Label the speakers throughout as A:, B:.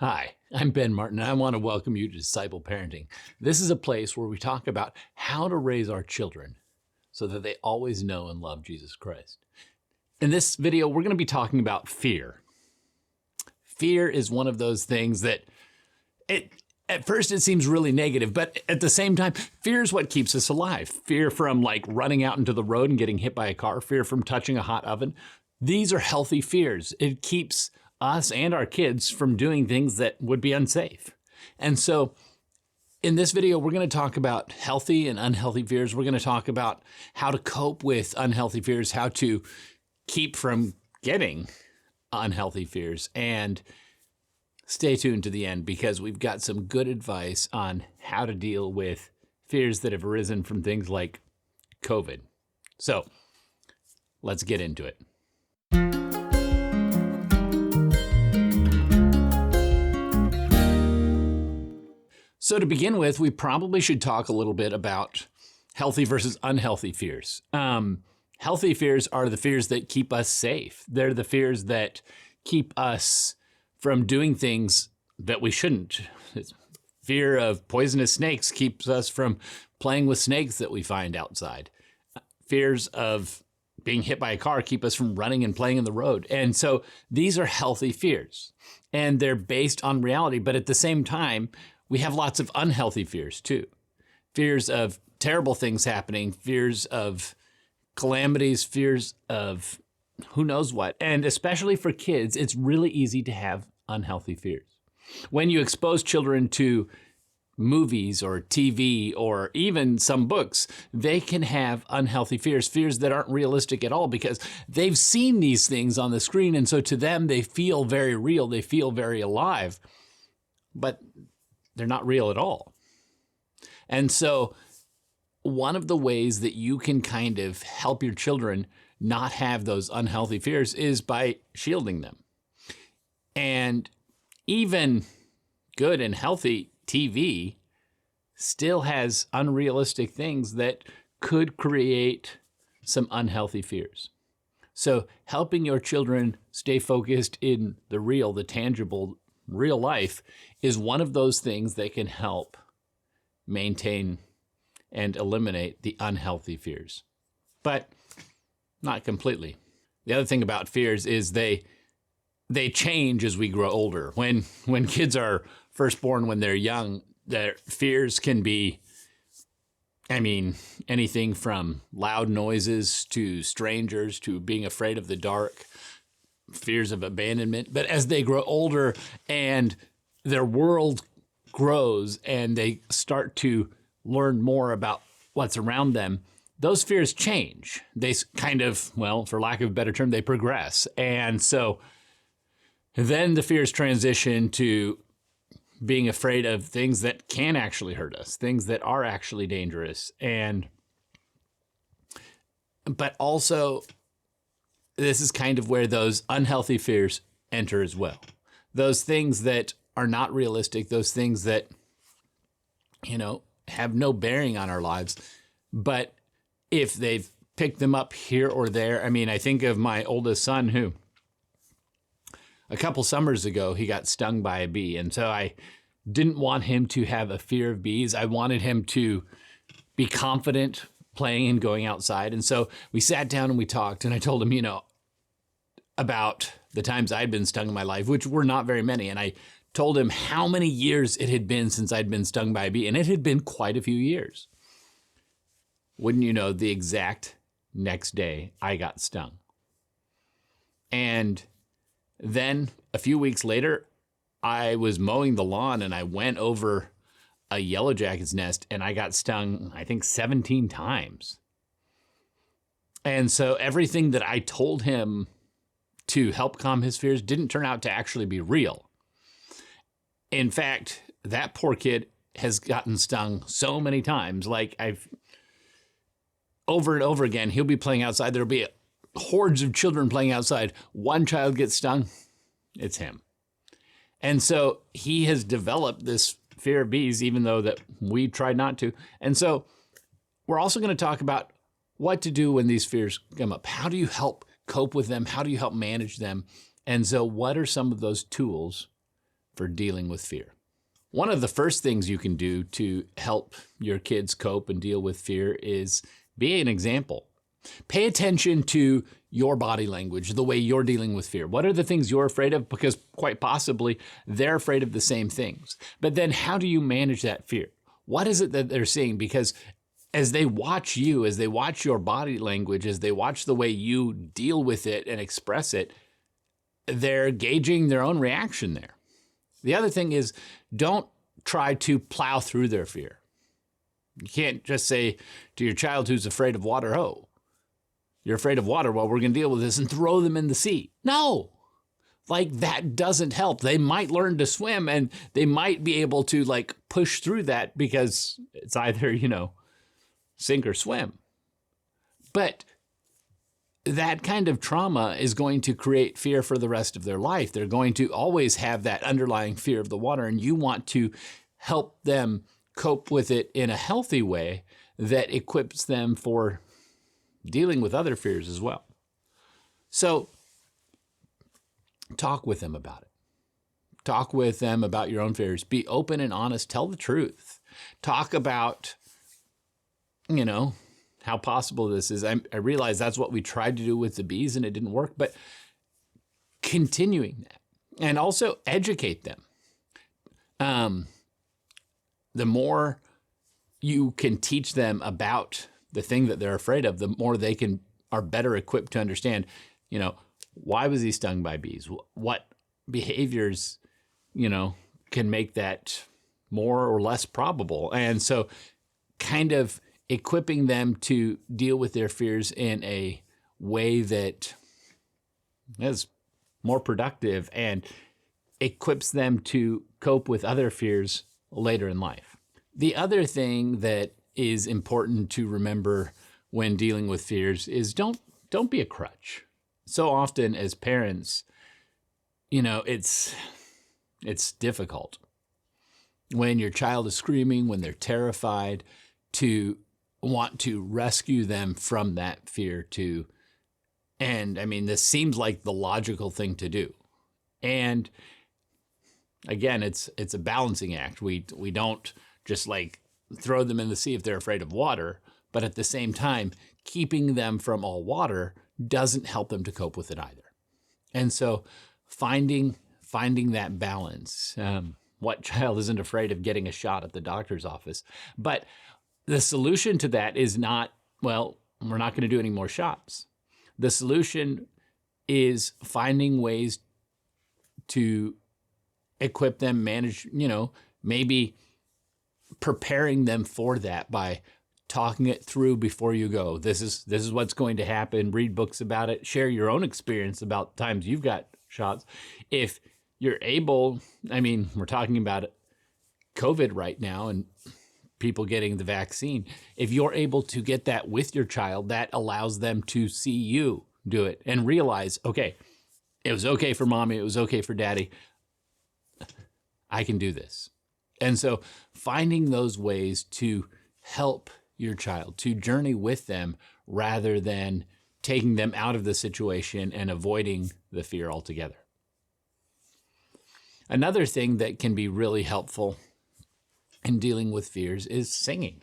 A: Hi, I'm Ben Martin, and I want to welcome you to Disciple Parenting. This is a place where we talk about how to raise our children so that they always know and love Jesus Christ. In this video, we're going to be talking about fear. Fear is one of those things that at first it seems really negative, but at the same time, fear is what keeps us alive. Fear from like running out into the road and getting hit by a car, fear from touching a hot oven. These are healthy fears. It keeps us and our kids from doing things that would be unsafe. And so in this video, we're going to talk about healthy and unhealthy fears. We're going to talk about how to cope with unhealthy fears, how to keep from getting unhealthy fears, and stay tuned to the end because we've got some good advice on how to deal with fears that have arisen from things like COVID. So let's get into it. So to begin with, we probably should talk a little bit about healthy versus unhealthy fears. Healthy fears are the fears that keep us safe. They're the fears that keep us from doing things that we shouldn't. Fear of poisonous snakes keeps us from playing with snakes that we find outside. Fears of being hit by a car keep us from running and playing in the road. And so these are healthy fears, and they're based on reality. But at the same time, we have lots of unhealthy fears too. Fears of terrible things happening, fears of calamities, fears of who knows what. And especially for kids, it's really easy to have unhealthy fears. When you expose children to movies or TV or even some books, they can have unhealthy fears, fears that aren't realistic at all because they've seen these things on the screen. And so to them, they feel very real. They feel very alive, but they're not real at all. And so one of the ways that you can kind of help your children not have those unhealthy fears is by shielding them. And even good and healthy TV still has unrealistic things that could create some unhealthy fears. So helping your children stay focused in the real, the tangible, real life is one of those things that can help maintain and eliminate the unhealthy fears, but not completely. The other thing about fears is they change as we grow older. When kids are first born, when they're young, their fears can be, anything from loud noises to strangers to being afraid of the dark, fears of abandonment. But as they grow older and their world grows and they start to learn more about what's around them, those fears change. They kind of, well, for lack of a better term, they progress. And so then the fears transition to being afraid of things that can actually hurt us, things that are actually dangerous. But also, this is kind of where those unhealthy fears enter as well. Those things that are not realistic, those things that, have no bearing on our lives. But if they've picked them up here or there, I think of my oldest son who a couple summers ago, he got stung by a bee. And so I didn't want him to have a fear of bees. I wanted him to be confident playing and going outside. And so we sat down and we talked, and I told him, about the times I'd been stung in my life, which were not very many. And I told him how many years it had been since I'd been stung by a bee. And it had been quite a few years. Wouldn't you know, the exact next day I got stung. And then a few weeks later, I was mowing the lawn and I went over a yellow jacket's nest and I got stung, I think 17 times. And so everything that I told him to help calm his fears didn't turn out to actually be real. In fact, that poor kid has gotten stung so many times. Like over and over again, he'll be playing outside. There'll be hordes of children playing outside. One child gets stung, it's him. And so he has developed this fear of bees, even though that we tried not to. And so we're also going to talk about what to do when these fears come up. How do you help cope with them? How do you help manage them? And so what are some of those tools for dealing with fear. One of the first things you can do to help your kids cope and deal with fear is be an example. Pay attention to your body language, the way you're dealing with fear. What are the things you're afraid of? Because quite possibly they're afraid of the same things. But then how do you manage that fear? What is it that they're seeing? Because as they watch you, as they watch your body language, as they watch the way you deal with it and express it, they're gauging their own reaction there. The other thing is, don't try to plow through their fear. You can't just say to your child who's afraid of water, oh, you're afraid of water, well, we're going to deal with this and throw them in the sea. No, like that doesn't help. They might learn to swim and they might be able to like push through that because it's either, sink or swim. But that kind of trauma is going to create fear for the rest of their life. They're going to always have that underlying fear of the water, and you want to help them cope with it in a healthy way that equips them for dealing with other fears as well. So talk with them about it. Talk with them about your own fears. Be open and honest. Tell the truth. Talk about, how possible this is. I realize that's what we tried to do with the bees and it didn't work, but continuing that and also educate them. The more you can teach them about the thing that they're afraid of, the more they are better equipped to understand, why was he stung by bees? What behaviors, can make that more or less probable. And so kind of equipping them to deal with their fears in a way that is more productive and equips them to cope with other fears later in life. The other thing that is important to remember when dealing with fears is don't be a crutch. So often as parents, it's difficult when your child is screaming, when they're terrified, to want to rescue them from that fear too. And this seems like the logical thing to do. And again, it's a balancing act. We don't just like throw them in the sea if they're afraid of water, but at the same time, keeping them from all water doesn't help them to cope with it either. And so finding that balance. What child isn't afraid of getting a shot at the doctor's office? But the solution to that is not, well, we're not going to do any more shots. The solution is finding ways to equip them, manage, maybe preparing them for that by talking it through before you go. This is what's going to happen. Read books about it. Share your own experience about times you've got shots. If you're able, we're talking about COVID right now and people getting the vaccine. If you're able to get that with your child, that allows them to see you do it and realize, okay, it was okay for mommy, it was okay for daddy. I can do this. And so finding those ways to help your child, to journey with them rather than taking them out of the situation and avoiding the fear altogether. Another thing that can be really helpful in dealing with fears is singing.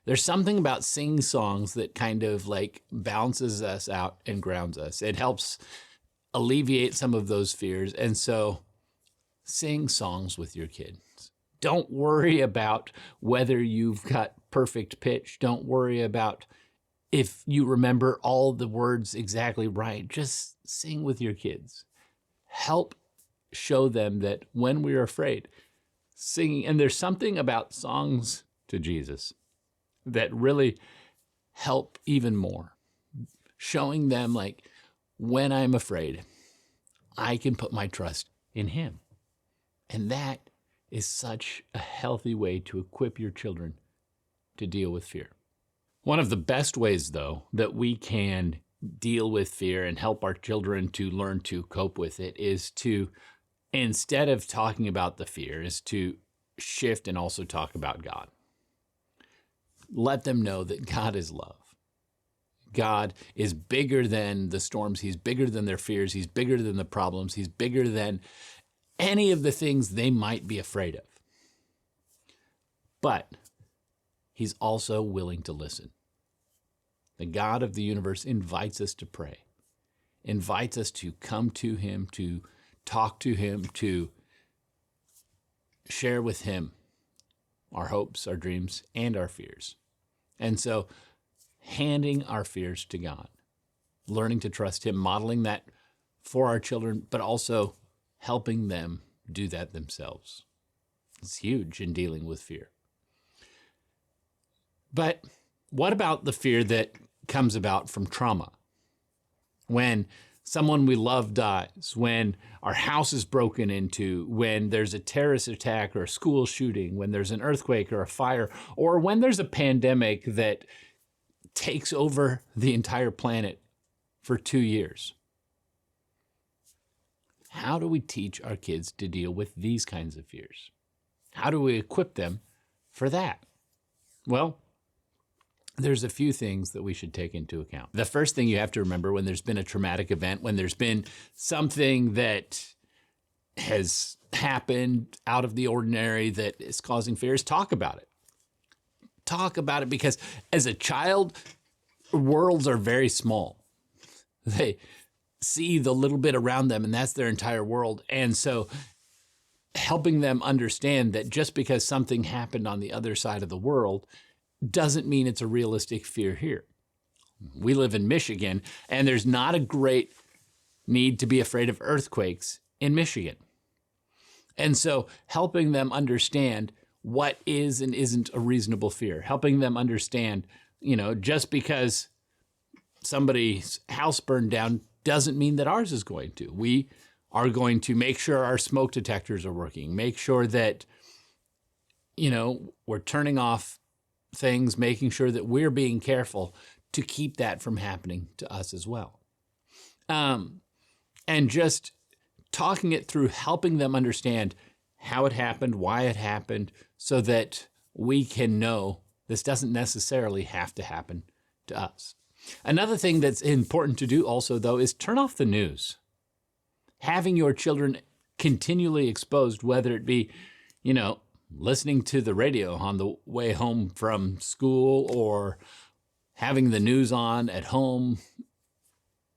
A: There's something about singing songs that kind of like balances us out and grounds us. It helps alleviate some of those fears. And so sing songs with your kids. Don't worry about whether you've got perfect pitch. Don't worry about if you remember all the words exactly right. Just sing with your kids. Help show them that when we're afraid, singing, and there's something about songs to Jesus that really help even more. Showing them like, when I'm afraid, I can put my trust in him. And that is such a healthy way to equip your children to deal with fear. One of the best ways, though, that we can deal with fear and help our children to learn to cope with it is to, instead of talking about the fear, is to shift and also talk about God. Let them know that God is love. God is bigger than the storms. He's bigger than their fears. He's bigger than the problems. He's bigger than any of the things they might be afraid of. But he's also willing to listen. The God of the universe invites us to pray, invites us to come to him, to talk to him, to share with him our hopes, our dreams, and our fears. And so handing our fears to God, learning to trust him, modeling that for our children, but also helping them do that themselves. It's huge in dealing with fear. But what about the fear that comes about from trauma? When someone we love dies, when our house is broken into, when there's a terrorist attack or a school shooting, when there's an earthquake or a fire, or when there's a pandemic that takes over the entire planet for 2 years. How do we teach our kids to deal with these kinds of fears? How do we equip them for that? Well, there's a few things that we should take into account. The first thing you have to remember when there's been a traumatic event, when there's been something that has happened out of the ordinary that is causing fear, is talk about it. Talk about it, because as a child, worlds are very small. They see the little bit around them, and that's their entire world. And so helping them understand that just because something happened on the other side of the world doesn't mean it's a realistic fear here. We live in Michigan, and there's not a great need to be afraid of earthquakes in Michigan. And so helping them understand what is and isn't a reasonable fear, helping them understand, just because somebody's house burned down doesn't mean that ours is going to. We are going to make sure our smoke detectors are working, make sure that, we're turning off things, making sure that we're being careful to keep that from happening to us as well. And just talking it through, helping them understand how it happened, why it happened, so that we can know this doesn't necessarily have to happen to us. Another thing that's important to do also, though, is turn off the news. Having your children continually exposed, whether it be, listening to the radio on the way home from school or having the news on at home.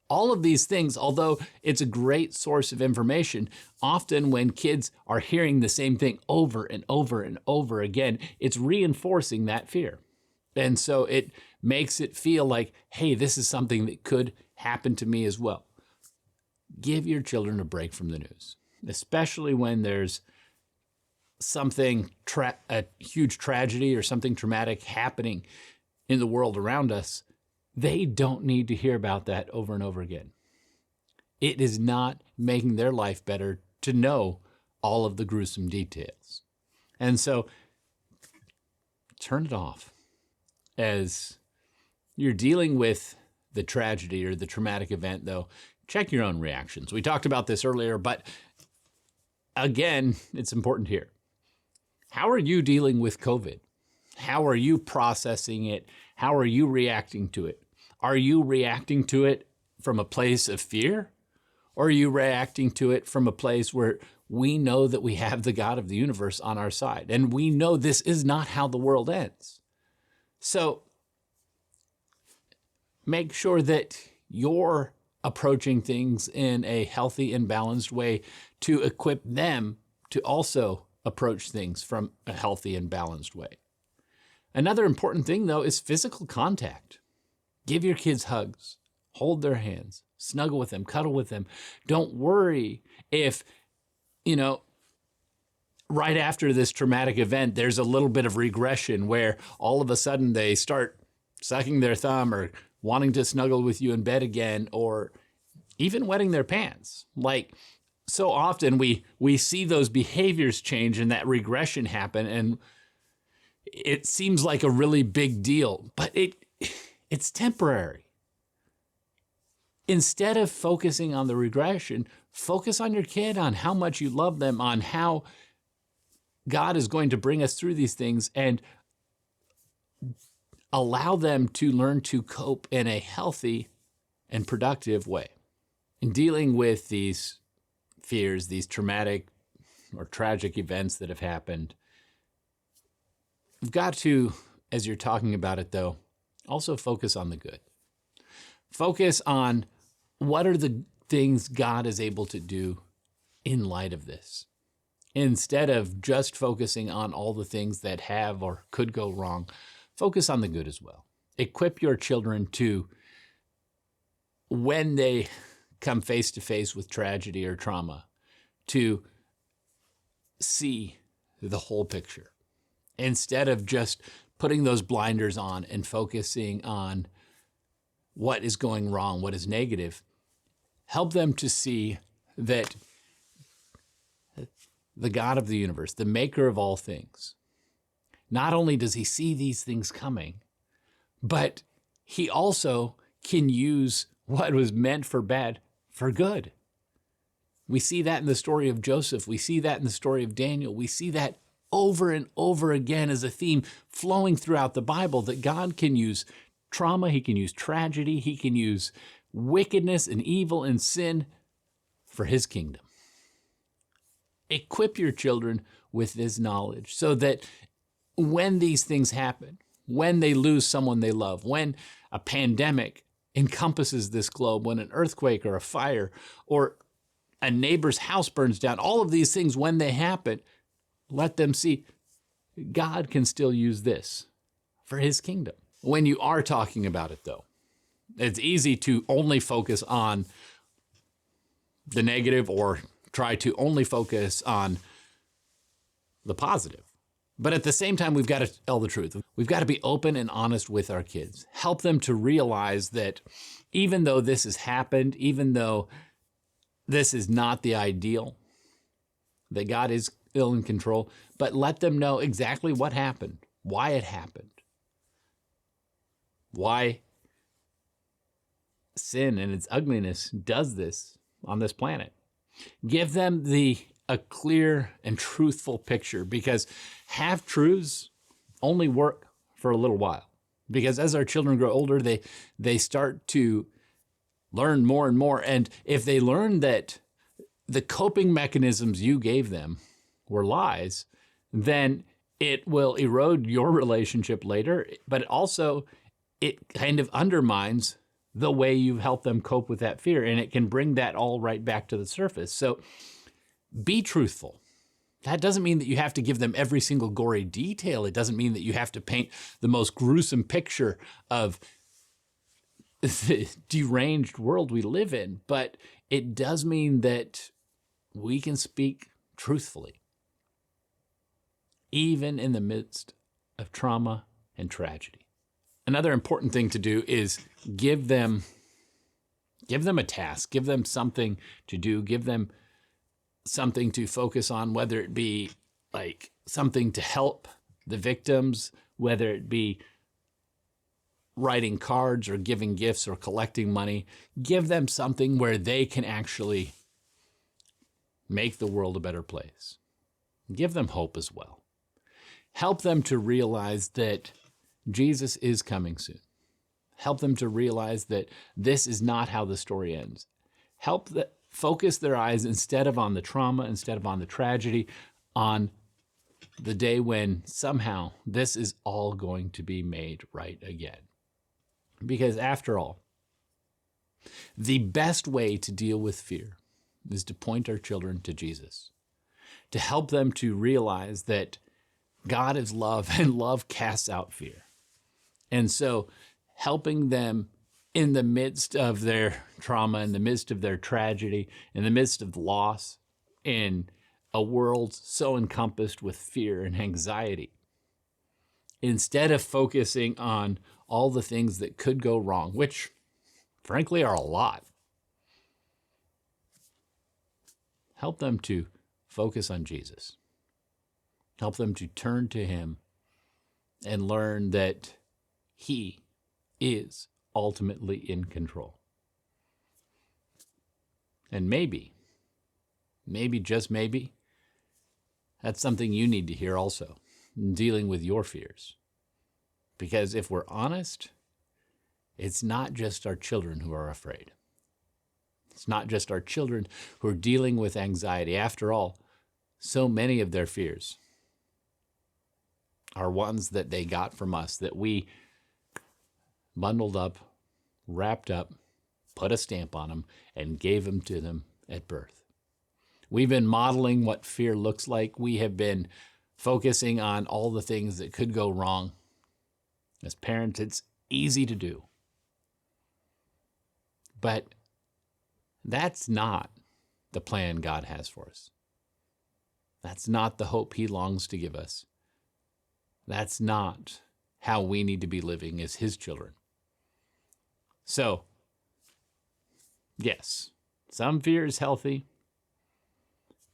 A: All of these things, although it's a great source of information, often when kids are hearing the same thing over and over and over again, it's reinforcing that fear. And so it makes it feel like, hey, this is something that could happen to me as well. Give your children a break from the news, especially when there's something, a huge tragedy or something traumatic happening in the world around us. They don't need to hear about that over and over again. It is not making their life better to know all of the gruesome details. And so turn it off. As you're dealing with the tragedy or the traumatic event, though, check your own reactions. We talked about this earlier, but again, it's important here. How are you dealing with COVID? How are you processing it? How are you reacting to it? Are you reacting to it from a place of fear? Or are you reacting to it from a place where we know that we have the God of the universe on our side, and we know this is not how the world ends? So make sure that you're approaching things in a healthy and balanced way to equip them to also approach things from a healthy and balanced way. Another important thing, though, is physical contact. Give your kids hugs, hold their hands, snuggle with them, cuddle with them. Don't worry if, right after this traumatic event, there's a little bit of regression where all of a sudden they start sucking their thumb or wanting to snuggle with you in bed again, or even wetting their pants. Like, so often we see those behaviors change and that regression happen, and it seems like a really big deal, but it's temporary. Instead of focusing on the regression, focus on your kid, on how much you love them, on how God is going to bring us through these things, and allow them to learn to cope in a healthy and productive way. In dealing with these fears, these traumatic or tragic events that have happened. You've got to, as you're talking about it though, also focus on the good. Focus on what are the things God is able to do in light of this, instead of just focusing on all the things that have or could go wrong. Focus on the good as well. Equip your children to, when they come face to face with tragedy or trauma, to see the whole picture instead of just putting those blinders on and focusing on what is going wrong, what is negative. Help them to see that the God of the universe, the maker of all things, not only does he see these things coming, but he also can use what was meant for bad for good. We see that in the story of Joseph. We see that in the story of Daniel. We see that over and over again as a theme flowing throughout the Bible, that God can use trauma, he can use tragedy, he can use wickedness and evil and sin for his kingdom. Equip your children with this knowledge so that when these things happen, when they lose someone they love, when a pandemic encompasses this globe, when an earthquake or a fire or a neighbor's house burns down, all of these things, when they happen, let them see God can still use this for his kingdom. When you are talking about it, though, it's easy to only focus on the negative or try to only focus on the positive. But at the same time, we've got to tell the truth. We've got to be open and honest with our kids. Help them to realize that even though this has happened, even though this is not the ideal, that God is still in control, but let them know exactly what happened, why it happened, why sin and its ugliness does this on this planet. Give them a clear and truthful picture, because half-truths only work for a little while. Because as our children grow older, they start to learn more and more. And if they learn that the coping mechanisms you gave them were lies, then it will erode your relationship later, but also it kind of undermines the way you've helped them cope with that fear, and it can bring that all right back to the surface. So be truthful. That doesn't mean that you have to give them every single gory detail. It doesn't mean that you have to paint the most gruesome picture of the deranged world we live in, but it does mean that we can speak truthfully, even in the midst of trauma and tragedy. Another important thing to do is give them a task, give them something to do, give them something to focus on, whether it be like something to help the victims, whether it be writing cards or giving gifts or collecting money. Give them something where they can actually make the world a better place. Give them hope as well. Help them to realize that Jesus is coming soon. Help them to realize that this is not how the story ends. Help them focus their eyes, instead of on the trauma, instead of on the tragedy, on the day when somehow this is all going to be made right again. Because after all, the best way to deal with fear is to point our children to Jesus, to help them to realize that God is love and love casts out fear. And so helping them in the midst of their trauma, in the midst of their tragedy, in the midst of loss, in a world so encompassed with fear and anxiety, instead of focusing on all the things that could go wrong, which frankly are a lot, help them to focus on Jesus. Help them to turn to him and learn that he is ultimately in control. And maybe, just maybe, that's something you need to hear also in dealing with your fears. Because if we're honest, it's not just our children who are afraid. It's not just our children who are dealing with anxiety. After all, so many of their fears are ones that they got from us, that we bundled up, wrapped up, put a stamp on them, and gave them to them at birth. We've been modeling what fear looks like. We have been focusing on all the things that could go wrong. As parents, it's easy to do. But that's not the plan God has for us. That's not the hope He longs to give us. That's not how we need to be living as His children. So, yes, some fear is healthy,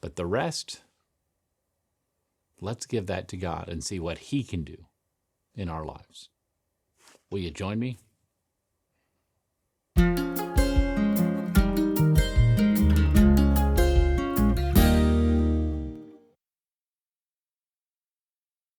A: but the rest, let's give that to God and see what He can do in our lives. Will you join me?